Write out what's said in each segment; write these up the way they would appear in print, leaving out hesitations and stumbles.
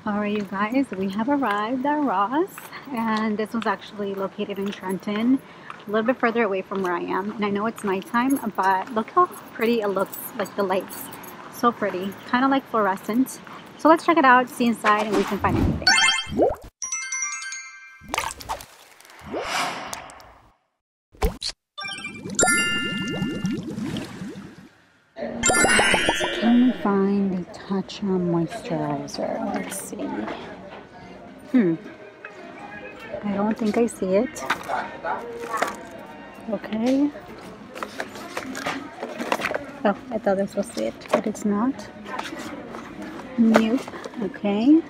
Alright, you guys, we have arrived at Ross, and this was actually located in Trenton, a little bit further away from where I am. And I know it's nighttime, but look how pretty it looks, like the lights. So pretty, kind of like fluorescent. So let's check it out, see inside, and we can find anything. Can we find the TATCHA moisturizer? Let's see. I don't think I see it. Okay. Oh, I thought this was it, but it's not. Nope. Okay.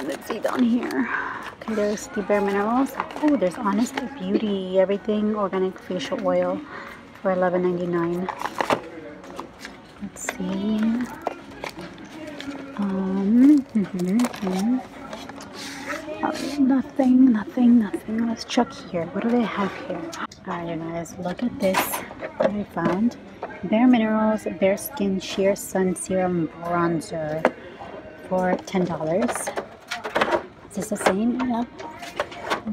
Let's see down here. Okay, there's the Bare Minerals. Oh, there's Honest Beauty, everything organic facial oil for $11.99. Let's see. Oh, nothing. Let's check here. What do they have here? Alright, you guys, look at this that I found. Bare Minerals Bare Skin Sheer Sun Serum Bronzer for $10. Is this the same? Yep.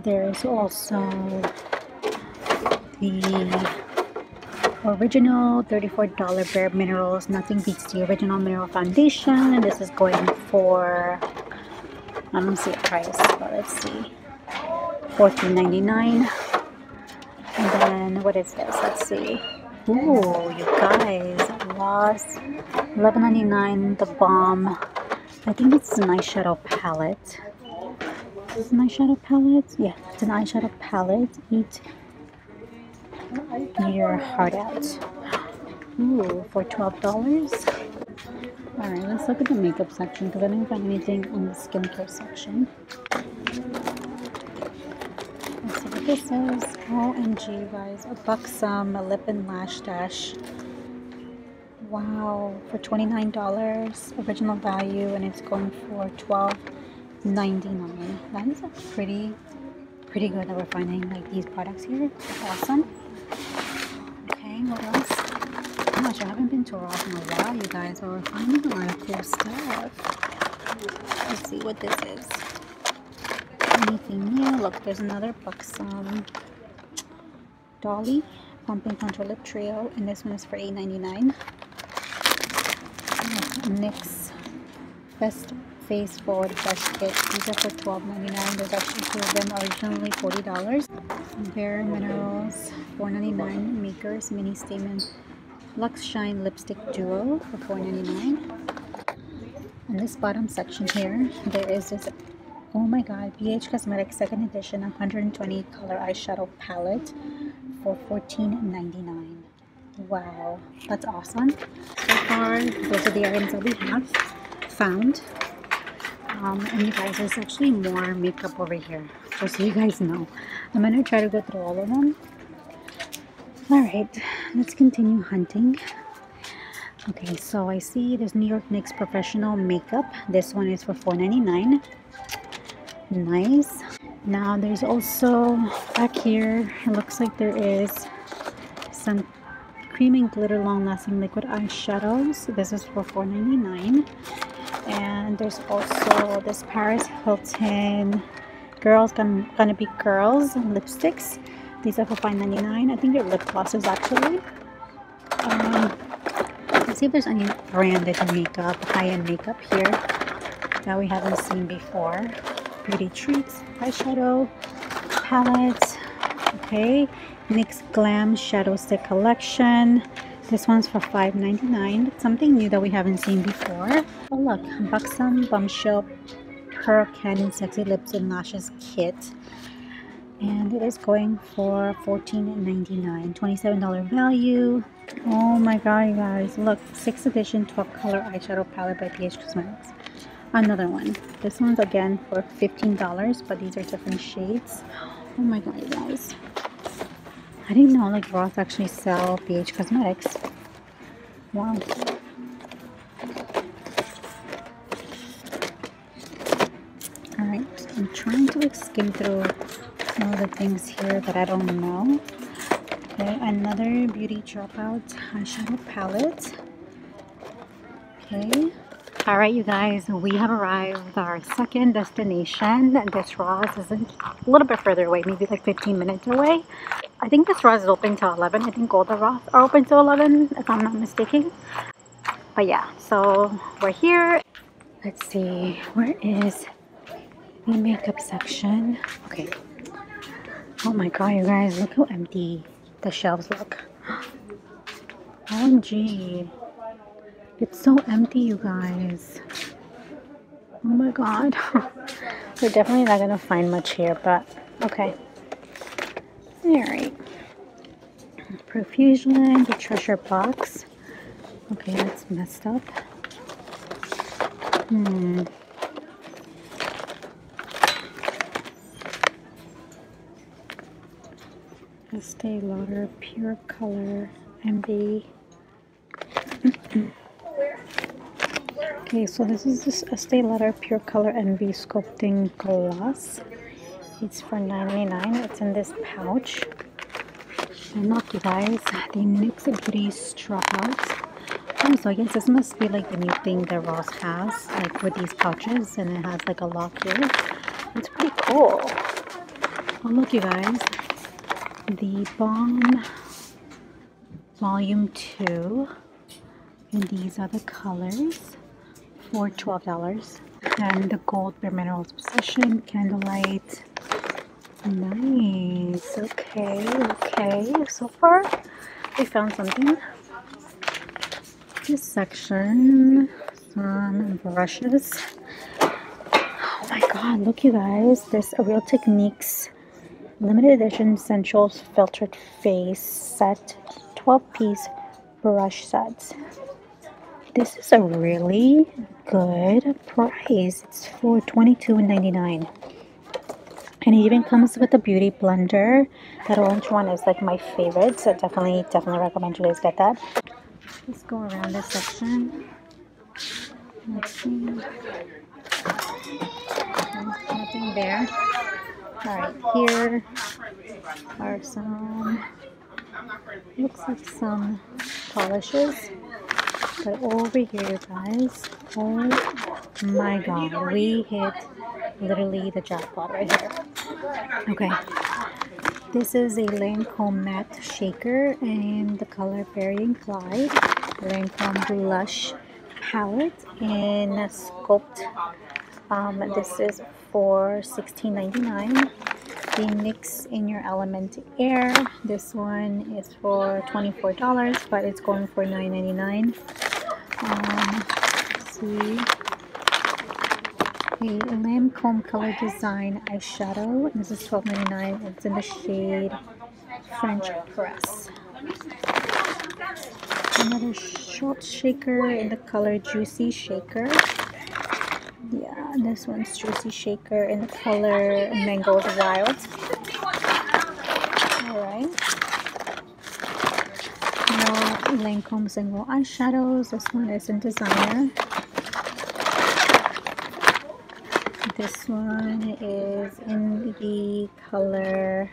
There's also the original $34 Bare Minerals Nothing Beats the Original Mineral Foundation, and this is going for, I don't see a price, but let's see, $14.99. And then what is this? Let's see. Ooh, you guys, Ross, $11.99. The Balm. I think it's an eyeshadow palette. Is it an eyeshadow palette? Yeah, it's an eyeshadow palette. Eat your heart out. Ooh, for $12. Alright, let's look at the makeup section because I didn't find anything on the skincare section. Let's see what this is. OMG, guys. A Buxom lip and lash stash. Wow, for $29. Original value, and it's going for $12.99. That is a pretty good that we're finding like these products here. That's awesome. Okay, what else? Gosh, I haven't been to Ross in a while, you guys, but we're finding a lot of cool stuff. Let's see what this is. Anything new? Look, there's another Buxom Dolly Pumping Contour Lip Trio, and this one is for $8.99. NYX Best Face Forward Best Kit. These are for $12.99. There's actually two of them, originally $40. Bare Minerals $4.99. Makers Mini Statement Luxe Shine Lipstick Duo for $4.99. In this bottom section here, there is this, oh my god, BH Cosmetics second edition 120 color eyeshadow palette for $14.99. Wow, that's awesome. So far, those are the items that we have found. And you guys, there's actually more makeup over here, just so you guys know. I'm gonna try to go through all of them. Alright, let's continue hunting. Okay, so I see there's New York NYX Professional Makeup. This one is for $4.99. Nice. Now there's also back here, it looks like there is some cream and glitter long lasting liquid eyeshadows. This is for $4.99. And there's also this Paris Hilton Girls Gonna Be Girls lipsticks. These are for $5.99. I think they're lip glosses actually. Let's see if there's any branded makeup, high-end makeup here that we haven't seen before. Beauty Treats eyeshadow palette. Okay, NYX Glam Shadow Stick Collection. This one's for $5.99. Something new that we haven't seen before. Oh look, Buxom Bombshell Pearl Canyon Sexy Lips and Lashes Kit. And it is going for $14.99. $27 value. Oh my god, you guys. Look, 6th edition 12 color eyeshadow palette by BH Cosmetics. Another one. This one's again for $15, but these are different shades. Oh my god, you guys. I didn't know like Ross actually sell BH Cosmetics. Wow. Alright, I'm trying to like skim through some of the things here that I don't know. Okay, another Beauty Dropout eyeshadow palette. Okay, Alright, you guys, we have arrived at our second destination. This Ross is a little bit further away, maybe like 15 minutes away. I think this Ross is open till 11. I think all the Ross are open till 11, if I'm not mistaken. But yeah, so we're here. Let's see, where is the makeup section? Okay. Oh my god, you guys, look how empty the shelves look. OMG. It's so empty, you guys. Oh my god. We're definitely not gonna find much here, but okay. Alright. Profusion, the treasure box. Okay, that's messed up. Estee Lauder Pure Color MB. Okay, so this is this Estee Lauder Pure Color MV Sculpting Gloss. It's for $9.99. It's in this pouch. And look, you guys, the NYX Beauty Dropouts. Oh, so I guess this must be like the new thing that Ross has, like with these pouches, and it has like a lock here. It's pretty cool. Oh, look, you guys. The Balm Volume 2. And these are the colors for $12. And the Gold Bare Minerals Obsession Candlelight. Nice. Okay, okay. So far, we found something. This section, some brushes. Oh my god, look, you guys. There's a Real Techniques limited edition Essentials Filtered Face set, 12-piece brush sets. This is a really good price. It's for $22.99. And it even comes with a beauty blender. That orange one is like my favorite, so definitely recommend you guys get that. Let's go around this section. Let's see. There's nothing there. Alright, here are some, looks like some polishes. But over here, you guys, oh my god, we hit literally the jackpot right here. Okay, this is a Lancome Matte Shaker in the color Berry and Clyde. Lancome Blush Palette in Sculpt. This is for $16.99. The NYX In Your Element Air. This one is for $24, but it's going for $9.99. Let's see. A Lancome Color Design eyeshadow. This is $12.99. It's in the shade French Press. Another short shaker in the color Juicy Shaker. Yeah, this one's Juicy Shaker in the color Mangoes Wild. Alright. Now, Lancome Single Eyeshadows. This one is in Designer. This one is in the color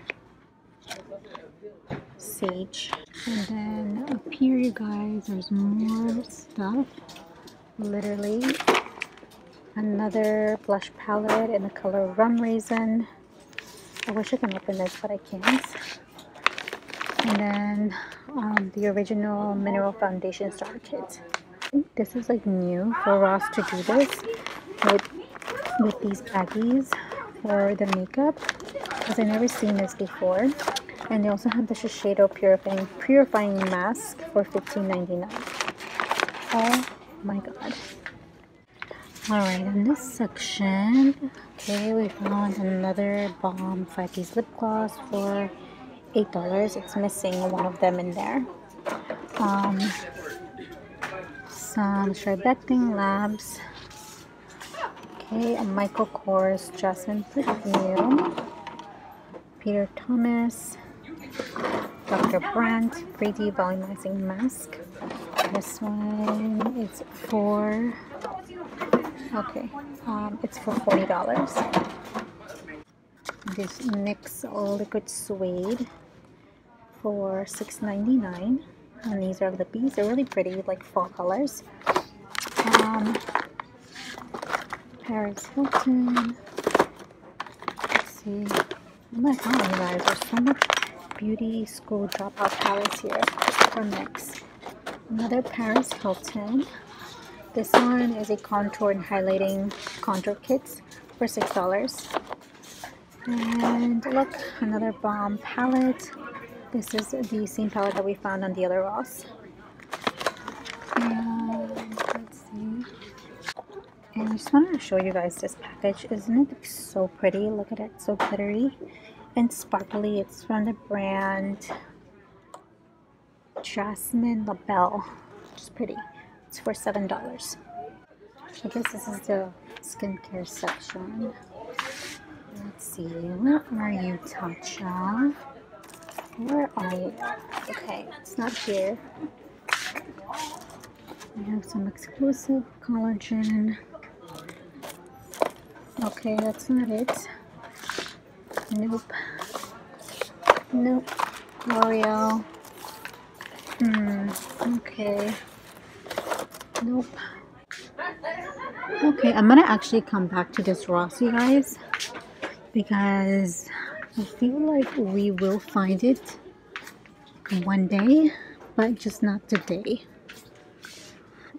Sage. And then up here, you guys, there's more stuff. Literally. Another blush palette in the color Rum Raisin. I wish I can open this, but I can't. And then the original Mineral Foundation Starter Kit. This is like new for Ross to do this with these baggies for the makeup, because I've never seen this before. And they also have the Shiseido Purifying Mask for $15.99. Oh my god. Alright, in this section, okay, we found another Balm 5-piece lip gloss for $8. It's missing one of them in there. Some Sharbecting Labs. Okay, a Michael Kors Jasmine Perfume. Peter Thomas. Dr. Brandt Pretty Volumizing Mask. This one is for... okay, it's for $40. This NYX Liquid Suede for $6.99. And these are lippies. They're really pretty, like fall colors. Paris Hilton. Let's see. Oh my god, you guys, there's so much beauty school dropout palettes here for mix. Another Paris Hilton. This one is a contour and highlighting contour kits for $6. And look, another bomb palette. This is the same palette that we found on the other Ross. And let's see. And I just wanted to show you guys this package. Isn't it so pretty? Look at it, so glittery and sparkly. It's from the brand Jasmine Labelle. Just pretty. It's for $7. I guess this is the skincare section. Let's see. Where are you, TATCHA? Where are you? Okay, it's not here. We have some exclusive collagen. Okay, that's not it. Nope. Nope. L'Oreal. Okay. Nope. Okay, I'm gonna actually come back to this Ross, you guys, because I feel like we will find it one day, but just not today.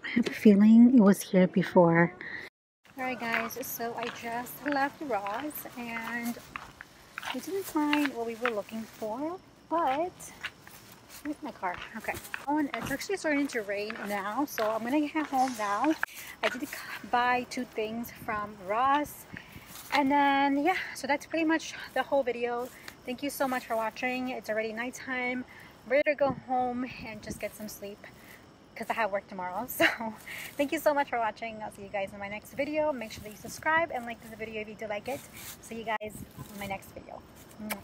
I have a feeling it was here before. Alright guys, so I just left Ross and we didn't find what we were looking for, but where's my car? Okay. Oh, and it's actually starting to rain now, so I'm gonna get home now. I did buy 2 things from Ross, and then yeah, so that's pretty much the whole video. Thank you so much for watching. It's already nighttime. I'm ready to go home and just get some sleep because I have work tomorrow. So thank you so much for watching. I'll see you guys in my next video. Make sure that you subscribe and like this video if you do like it. See you guys in my next video. Mwah.